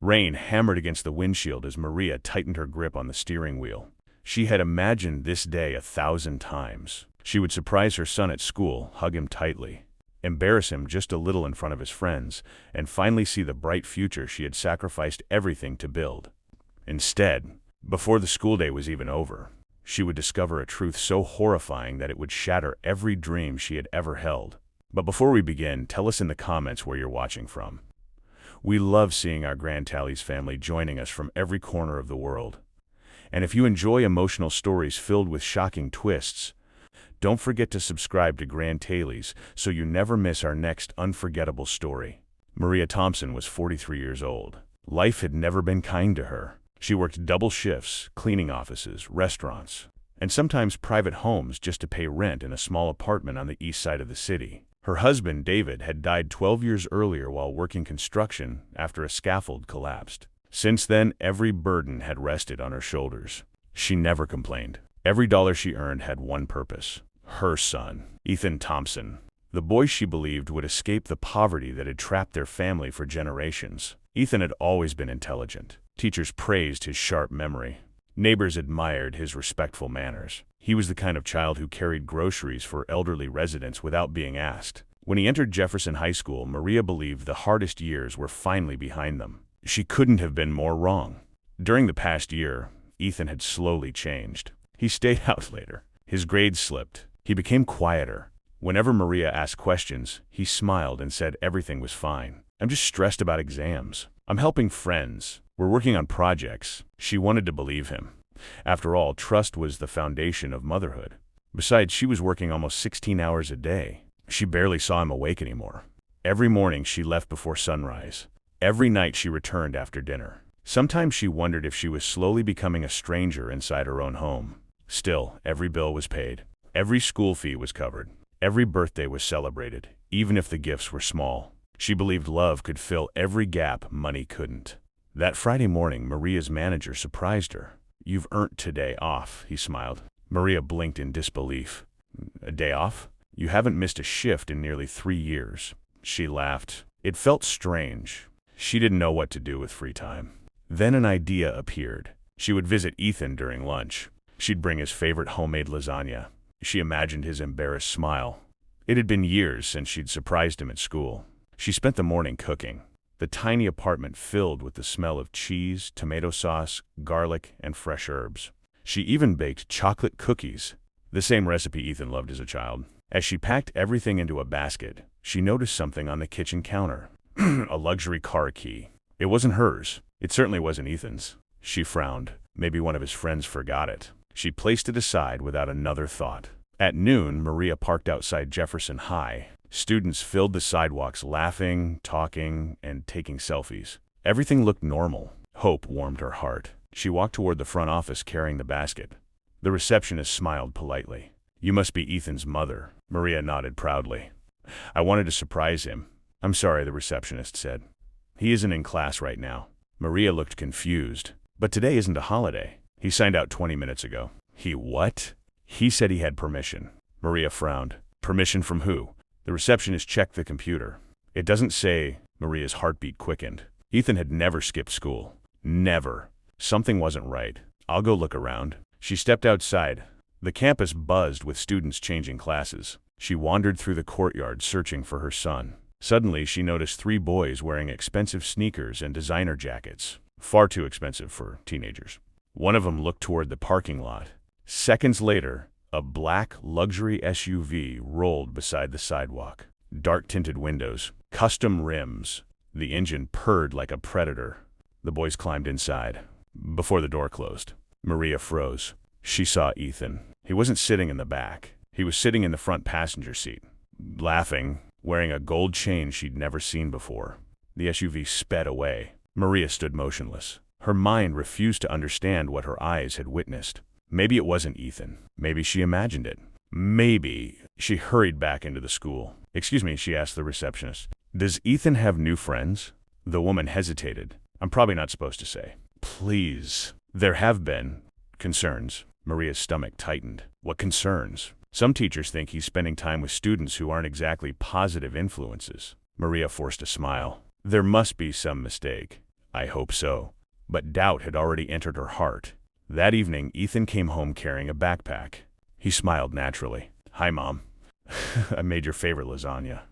Rain hammered against the windshield as Maria tightened her grip on the steering wheel. She had imagined this day 1,000 times. She would surprise her son at school, hug him tightly, embarrass him just a little in front of his friends, and finally see the bright future she had sacrificed everything to build. Instead, before the school day was even over, she would discover a truth so horrifying that it would shatter every dream she had ever held. But before we begin, tell us in the comments where you're watching from. We love seeing our Grand Tallies family joining us from every corner of the world. And if you enjoy emotional stories filled with shocking twists, don't forget to subscribe to Grand Tallies so you never miss our next unforgettable story. Maria Thompson was 43 years old. Life had never been kind to her. She worked double shifts, cleaning offices, restaurants, and sometimes private homes just to pay rent in a small apartment on the east side of the city. Her husband, David, had died 12 years earlier while working construction after a scaffold collapsed. Since then, every burden had rested on her shoulders. She never complained. Every dollar she earned had one purpose: her son, Ethan Thompson, the boy she believed would escape the poverty that had trapped their family for generations. Ethan had always been intelligent. Teachers praised his sharp memory. Neighbors admired his respectful manners. He was the kind of child who carried groceries for elderly residents without being asked. When he entered Jefferson High School, Maria believed the hardest years were finally behind them. She couldn't have been more wrong. During the past year, Ethan had slowly changed. He stayed out later. His grades slipped. He became quieter. Whenever Maria asked questions, he smiled and said everything was fine. "I'm just stressed about exams. I'm helping friends. We're working on projects." She wanted to believe him. After all, trust was the foundation of motherhood. Besides, she was working almost 16 hours a day. She barely saw him awake anymore. Every morning she left before sunrise. Every night she returned after dinner. Sometimes she wondered if she was slowly becoming a stranger inside her own home. Still, every bill was paid. Every school fee was covered. Every birthday was celebrated, even if the gifts were small. She believed love could fill every gap money couldn't. That Friday morning, Maria's manager surprised her. "You've earned today off," he smiled. Maria blinked in disbelief. "A day off? You haven't missed a shift in nearly 3 years." She laughed. It felt strange. She didn't know what to do with free time. Then an idea appeared. She would visit Ethan during lunch. She'd bring his favorite homemade lasagna. She imagined his embarrassed smile. It had been years since she'd surprised him at school. She spent the morning cooking. The tiny apartment filled with the smell of cheese, tomato sauce, garlic, and fresh herbs. She even baked chocolate cookies, the same recipe Ethan loved as a child. As she packed everything into a basket, she noticed something on the kitchen counter. A luxury car key. It wasn't hers. It certainly wasn't Ethan's. She frowned. Maybe one of his friends forgot it. She placed it aside without another thought. At noon, Maria parked outside Jefferson High. Students filled the sidewalks laughing, talking, and taking selfies. Everything looked normal. Hope warmed her heart. She walked toward the front office carrying the basket. The receptionist smiled politely. "You must be Ethan's mother." Maria nodded proudly. "I wanted to surprise him." "I'm sorry," the receptionist said. "He isn't in class right now." Maria looked confused. "But today isn't a holiday. He signed out 20 minutes ago." "He what?" "He said he had permission." Maria frowned. "Permission from who?" The receptionist checked the computer. "It doesn't say." Maria's heartbeat quickened. Ethan had never skipped school. Never. Something wasn't right. "I'll go look around." She stepped outside. The campus buzzed with students changing classes. She wandered through the courtyard searching for her son. Suddenly, she noticed 3 boys wearing expensive sneakers and designer jackets. Far too expensive for teenagers. One of them looked toward the parking lot. Seconds later, a black luxury SUV rolled beside the sidewalk. Dark-tinted windows, custom rims. The engine purred like a predator. The boys climbed inside. Before the door closed, Maria froze. She saw Ethan. He wasn't sitting in the back. He was sitting in the front passenger seat, laughing, wearing a gold chain she'd never seen before. The SUV sped away. Maria stood motionless. Her mind refused to understand what her eyes had witnessed. Maybe it wasn't Ethan. Maybe she imagined it. Maybe. She hurried back into the school. "Excuse me," she asked the receptionist. "Does Ethan have new friends?" The woman hesitated. "I'm probably not supposed to say." "Please." "There have been concerns." Maria's stomach tightened. "What concerns?" "Some teachers think he's spending time with students who aren't exactly positive influences." Maria forced a smile. "There must be some mistake." I hope so. But doubt had already entered her heart. That evening, Ethan came home carrying a backpack. He smiled naturally. "Hi, Mom. I made your favorite lasagna."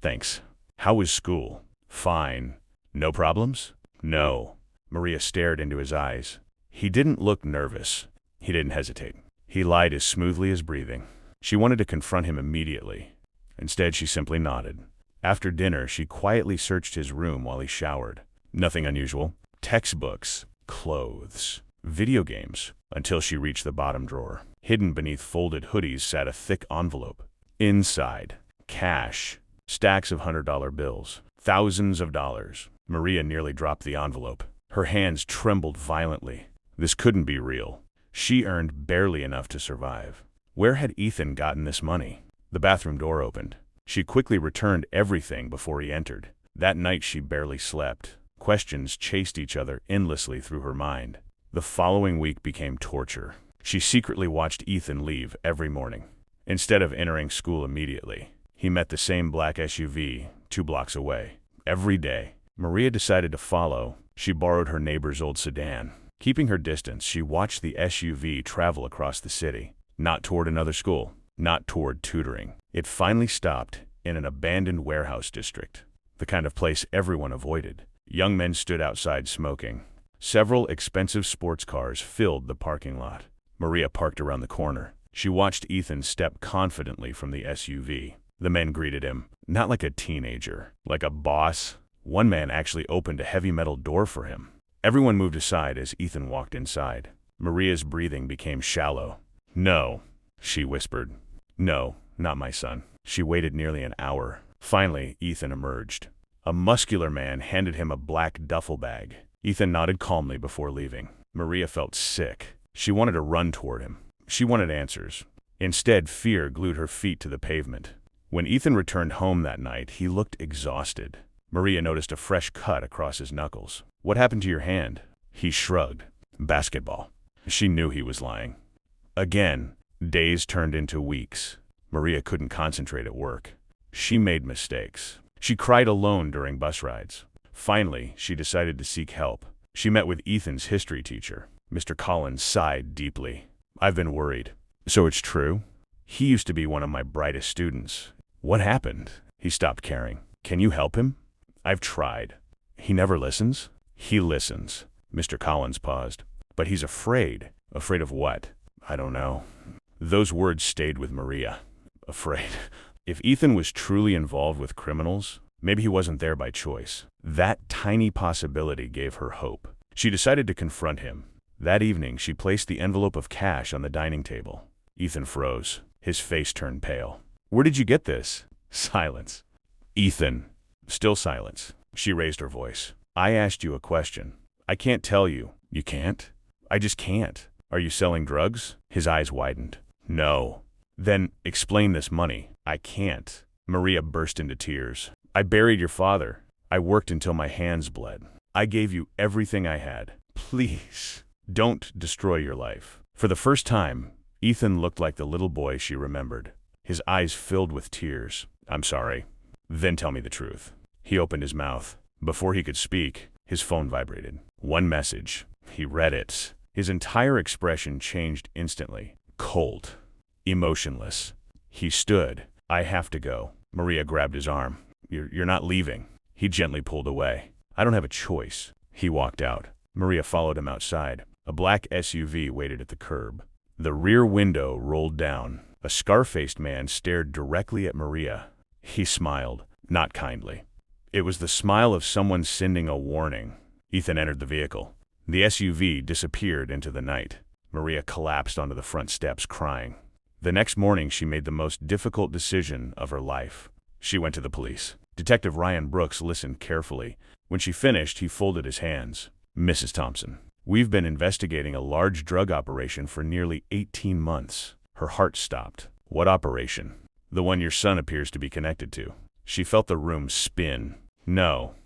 "Thanks. How was school?" "Fine." "No problems?" "No." Maria stared into his eyes. He didn't look nervous. He didn't hesitate. He lied as smoothly as breathing. She wanted to confront him immediately. Instead, she simply nodded. After dinner, she quietly searched his room while he showered. Nothing unusual. Textbooks, clothes, video games, until she reached the bottom drawer. Hidden beneath folded hoodies sat a thick envelope. Inside, cash, stacks of $100 bills, thousands of dollars. Maria nearly dropped the envelope. Her hands trembled violently. This couldn't be real. She earned barely enough to survive. Where had Ethan gotten this money? The bathroom door opened. She quickly returned everything before he entered. That night she barely slept. Questions chased each other endlessly through her mind. The following week became torture. She secretly watched Ethan leave every morning. Instead of entering school immediately, he met the same black SUV 2 blocks away. Every day, Maria decided to follow. She borrowed her neighbor's old sedan. Keeping her distance, she watched the SUV travel across the city. Not toward another school, not toward tutoring. It finally stopped in an abandoned warehouse district, the kind of place everyone avoided. Young men stood outside smoking. Several expensive sports cars filled the parking lot. Maria parked around the corner. She watched Ethan step confidently from the SUV. The men greeted him, not like a teenager, like a boss. One man actually opened a heavy metal door for him. Everyone moved aside as Ethan walked inside. Maria's breathing became shallow. "No," she whispered. "No, not my son." She waited nearly an hour. Finally, Ethan emerged. A muscular man handed him a black duffel bag. Ethan nodded calmly before leaving. Maria felt sick. She wanted to run toward him. She wanted answers. Instead, fear glued her feet to the pavement. When Ethan returned home that night, he looked exhausted. Maria noticed a fresh cut across his knuckles. "What happened to your hand?" He shrugged. "Basketball." She knew he was lying. Again, days turned into weeks. Maria couldn't concentrate at work. She made mistakes. She cried alone during bus rides. Finally, she decided to seek help. She met with Ethan's history teacher. Mr. Collins sighed deeply. "I've been worried." "So it's true?" "He used to be one of my brightest students." "What happened?" "He stopped caring." "Can you help him?" "I've tried." "He never listens?" "He listens." Mr. Collins paused. "But he's afraid." "Afraid of what?" "I don't know." Those words stayed with Maria. Afraid. If Ethan was truly involved with criminals, maybe he wasn't there by choice. That tiny possibility gave her hope. She decided to confront him. That evening, she placed the envelope of cash on the dining table. Ethan froze. His face turned pale. "Where did you get this?" Silence. "Ethan." Still silence. She raised her voice. "I asked you a question. I can't tell you." "You can't?" "I just can't." "Are you selling drugs?" His eyes widened. "No." "Then explain this money." "I can't." Maria burst into tears. "I buried your father. I worked until my hands bled. I gave you everything I had. Please, don't destroy your life." For the first time, Ethan looked like the little boy she remembered. His eyes filled with tears. "I'm sorry." "Then tell me the truth." He opened his mouth. Before he could speak, his phone vibrated. One message. He read it. His entire expression changed instantly. Cold. Emotionless. He stood. "I have to go." Maria grabbed his arm. You're not leaving." He gently pulled away. "I don't have a choice." He walked out. Maria followed him outside. A black SUV waited at the curb. The rear window rolled down. A scar-faced man stared directly at Maria. He smiled, not kindly. It was the smile of someone sending a warning. Ethan entered the vehicle. The SUV disappeared into the night. Maria collapsed onto the front steps, crying. The next morning, she made the most difficult decision of her life. She went to the police. Detective Ryan Brooks listened carefully. When she finished, he folded his hands. "Mrs. Thompson, we've been investigating a large drug operation for nearly 18 months. Her heart stopped. "What operation?" "The one your son appears to be connected to." She felt the room spin. "No."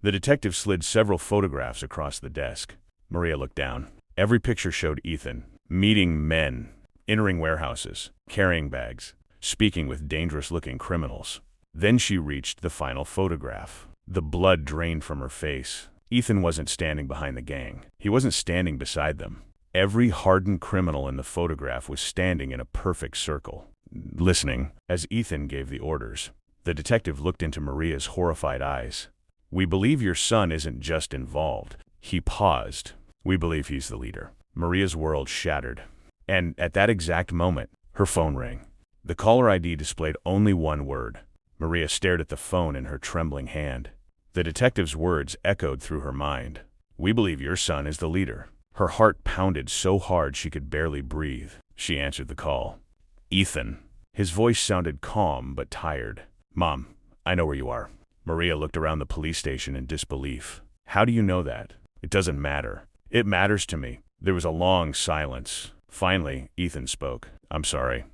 The detective slid several photographs across the desk. Maria looked down. Every picture showed Ethan, meeting men, entering warehouses, carrying bags, speaking with dangerous-looking criminals. Then she reached the final photograph. The blood drained from her face. Ethan wasn't standing behind the gang. He wasn't standing beside them. Every hardened criminal in the photograph was standing in a perfect circle, listening as Ethan gave the orders. The detective looked into Maria's horrified eyes. "We believe your son isn't just involved." He paused. "We believe he's the leader." Maria's world shattered. And at that exact moment, her phone rang. The caller ID displayed only one word. Maria stared at the phone in her trembling hand. The detective's words echoed through her mind. "We believe your son is the leader." Her heart pounded so hard she could barely breathe. She answered the call. "Ethan." His voice sounded calm but tired. "Mom, I know where you are." Maria looked around the police station in disbelief. "How do you know that?" "It doesn't matter." "It matters to me." There was a long silence. Finally, Ethan spoke. "I'm sorry."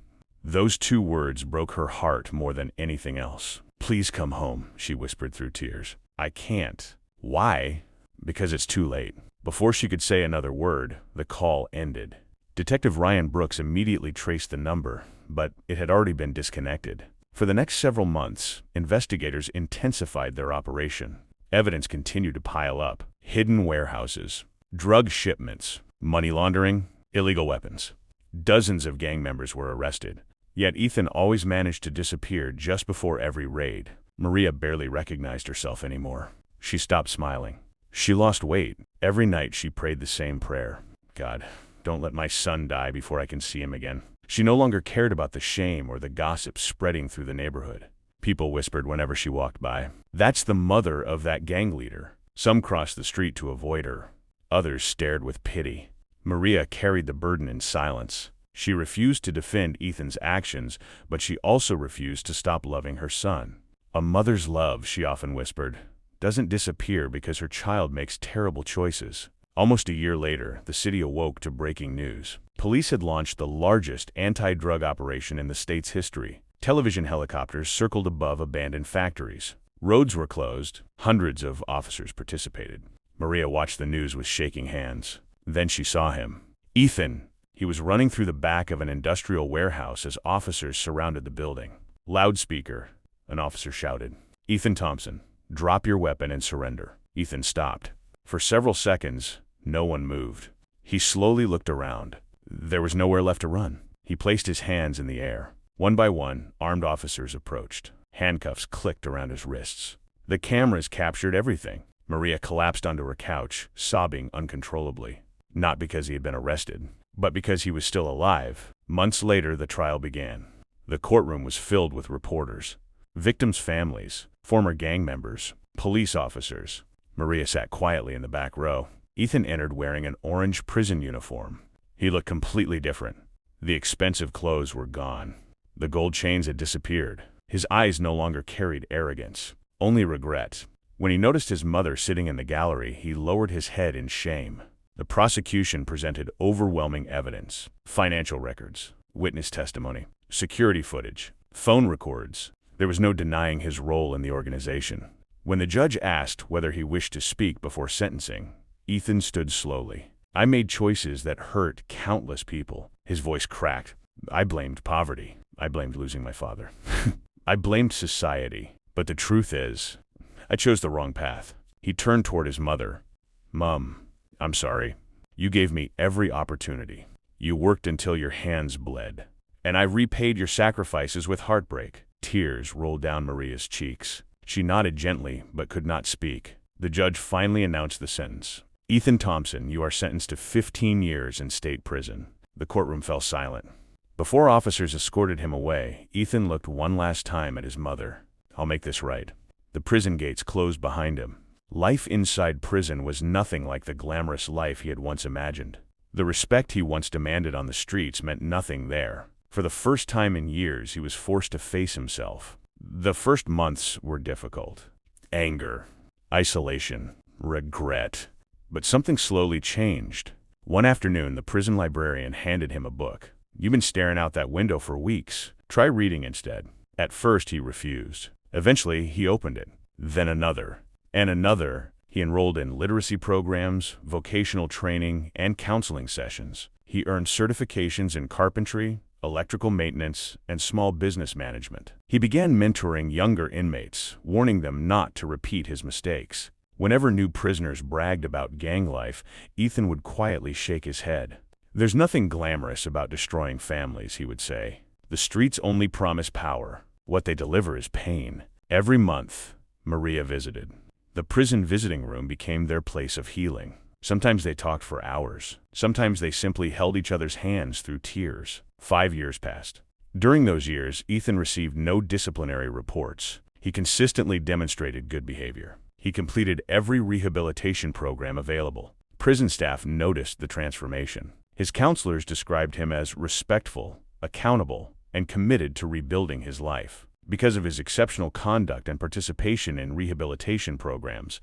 Those two words broke her heart more than anything else. "Please come home," she whispered through tears. "I can't." "Why?" "Because it's too late." Before she could say another word, the call ended. Detective Ryan Brooks immediately traced the number, but it had already been disconnected. For the next several months, investigators intensified their operation. Evidence continued to pile up: hidden warehouses, drug shipments, money laundering, illegal weapons. Dozens of gang members were arrested. Yet Ethan always managed to disappear just before every raid. Maria barely recognized herself anymore. She stopped smiling. She lost weight. Every night she prayed the same prayer: "God, don't let my son die before I can see him again." She no longer cared about the shame or the gossip spreading through the neighborhood. People whispered whenever she walked by, "That's the mother of that gang leader." Some crossed the street to avoid her. Others stared with pity. Maria carried the burden in silence. She refused to defend Ethan's actions, but she also refused to stop loving her son. "A mother's love," she often whispered, "doesn't disappear because her child makes terrible choices." Almost a year later, the city awoke to breaking news. Police had launched the largest anti-drug operation in the state's history. Television helicopters circled above abandoned factories. Roads were closed. Hundreds of officers participated. Maria watched the news with shaking hands. Then she saw him. Ethan. He was running through the back of an industrial warehouse as officers surrounded the building. "Loudspeaker," an officer shouted. "Ethan Thompson, drop your weapon and surrender." Ethan stopped. For several seconds, no one moved. He slowly looked around. There was nowhere left to run. He placed his hands in the air. One by one, armed officers approached. Handcuffs clicked around his wrists. The cameras captured everything. Maria collapsed onto her couch, sobbing uncontrollably. Not because he had been arrested, but because he was still alive. Months later, the trial began. The courtroom was filled with reporters, victims' families, former gang members, police officers. Maria sat quietly in the back row. Ethan entered wearing an orange prison uniform. He looked completely different. The expensive clothes were gone. The gold chains had disappeared. His eyes no longer carried arrogance, only regret. When he noticed his mother sitting in the gallery, he lowered his head in shame. The prosecution presented overwhelming evidence: financial records, witness testimony, security footage, phone records. There was no denying his role in the organization. When the judge asked whether he wished to speak before sentencing, Ethan stood slowly. "I made choices that hurt countless people." His voice cracked. "I blamed poverty. I blamed losing my father. I blamed society. But the truth is, I chose the wrong path." He turned toward his mother. "Mom, I'm sorry. You gave me every opportunity. You worked until your hands bled. And I repaid your sacrifices with heartbreak." Tears rolled down Maria's cheeks. She nodded gently, but could not speak. The judge finally announced the sentence. "Ethan Thompson, you are sentenced to 15 years in state prison." The courtroom fell silent. Before officers escorted him away, Ethan looked one last time at his mother. "I'll make this right." The prison gates closed behind him. Life inside prison was nothing like the glamorous life he had once imagined. The respect he once demanded on the streets meant nothing there. For the first time in years, he was forced to face himself. The first months were difficult. Anger, isolation, regret. But something slowly changed. One afternoon, the prison librarian handed him a book. "You've been staring out that window for weeks. Try reading instead." At first, he refused. Eventually, he opened it. Then another. And another. He enrolled in literacy programs, vocational training, and counseling sessions. He earned certifications in carpentry, electrical maintenance, and small business management. He began mentoring younger inmates, warning them not to repeat his mistakes. Whenever new prisoners bragged about gang life, Ethan would quietly shake his head. "There's nothing glamorous about destroying families," he would say. "The streets only promise power. What they deliver is pain." Every month, Maria visited. The prison visiting room became their place of healing. Sometimes they talked for hours. Sometimes they simply held each other's hands through tears. 5 years passed. During those years, Ethan received no disciplinary reports. He consistently demonstrated good behavior. He completed every rehabilitation program available. Prison staff noticed the transformation. His counselors described him as respectful, accountable, and committed to rebuilding his life. Because of his exceptional conduct and participation in rehabilitation programs,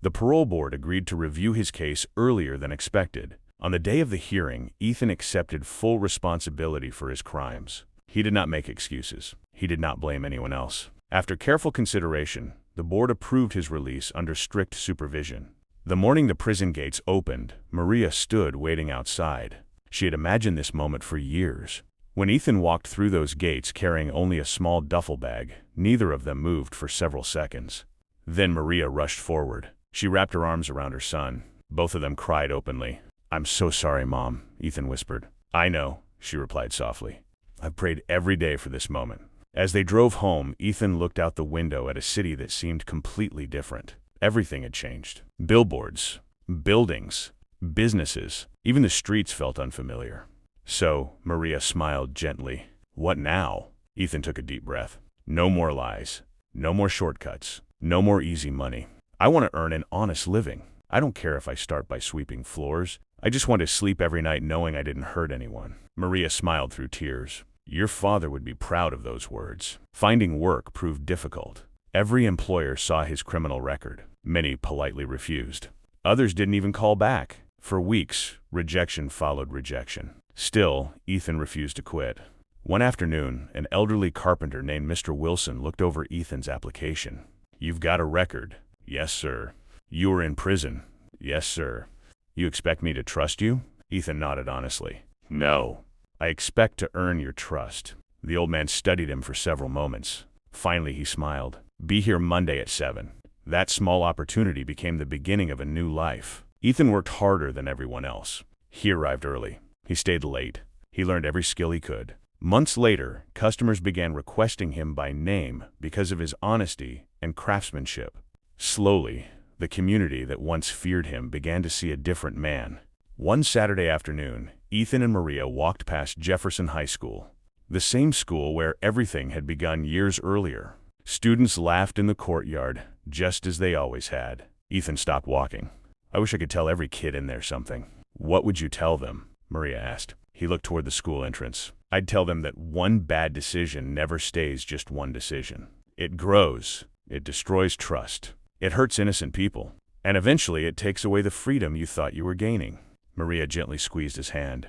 the parole board agreed to review his case earlier than expected. On the day of the hearing, Ethan accepted full responsibility for his crimes. He did not make excuses. He did not blame anyone else. After careful consideration, the board approved his release under strict supervision. The morning the prison gates opened, Maria stood waiting outside. She had imagined this moment for years. When Ethan walked through those gates carrying only a small duffel bag, neither of them moved for several seconds. Then Maria rushed forward. She wrapped her arms around her son. Both of them cried openly. "I'm so sorry, Mom," Ethan whispered. "I know," she replied softly. "I've prayed every day for this moment." As they drove home, Ethan looked out the window at a city that seemed completely different. Everything had changed. Billboards, buildings, businesses, even the streets felt unfamiliar. "So," Maria smiled gently. "What now?" Ethan took a deep breath. "No more lies. No more shortcuts. No more easy money. I want to earn an honest living. I don't care if I start by sweeping floors. I just want to sleep every night knowing I didn't hurt anyone." Maria smiled through tears. "Your father would be proud of those words." Finding work proved difficult. Every employer saw his criminal record. Many politely refused. Others didn't even call back. For weeks, rejection followed rejection. Still, Ethan refused to quit. One afternoon, an elderly carpenter named Mr. Wilson looked over Ethan's application. "You've got a record." "Yes, sir." "You were in prison." "Yes, sir." "You expect me to trust you?" Ethan nodded honestly. "No. I expect to earn your trust." The old man studied him for several moments. Finally, he smiled. "Be here Monday at 7. That small opportunity became the beginning of a new life. Ethan worked harder than everyone else. He arrived early. He stayed late. He learned every skill he could. Months later, customers began requesting him by name because of his honesty and craftsmanship. Slowly, the community that once feared him began to see a different man. One Saturday afternoon, Ethan and Maria walked past Jefferson High School, the same school where everything had begun years earlier. Students laughed in the courtyard, just as they always had. Ethan stopped walking. "I wish I could tell every kid in there something." "What would you tell them?" Maria asked. He looked toward the school entrance. "I'd tell them that one bad decision never stays just one decision. It grows. It destroys trust. It hurts innocent people. And eventually it takes away the freedom you thought you were gaining." Maria gently squeezed his hand.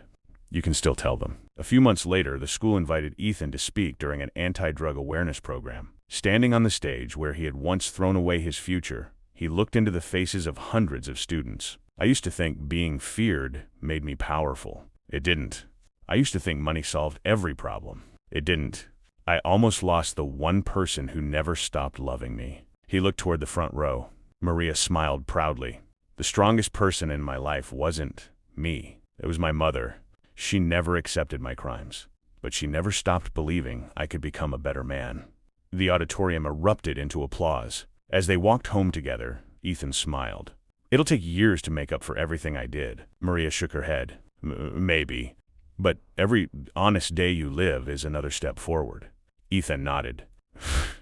"You can still tell them." A few months later, the school invited Ethan to speak during an anti-drug awareness program. Standing on the stage where he had once thrown away his future, he looked into the faces of hundreds of students. "I used to think being feared made me powerful. It didn't. I used to think money solved every problem. It didn't. I almost lost the one person who never stopped loving me." He looked toward the front row. Maria smiled proudly. "The strongest person in my life wasn't me. It was my mother. She never accepted my crimes, but she never stopped believing I could become a better man." The auditorium erupted into applause. As they walked home together, Ethan smiled. "It'll take years to make up for everything I did." Maria shook her head. Maybe. But every honest day you live is another step forward." Ethan nodded.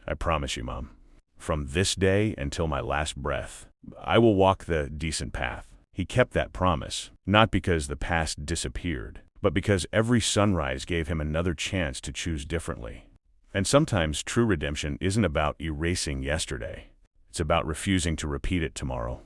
"I promise you, Mom. From this day until my last breath, I will walk the decent path." He kept that promise, not because the past disappeared, but because every sunrise gave him another chance to choose differently. And sometimes true redemption isn't about erasing yesterday. It's about refusing to repeat it tomorrow.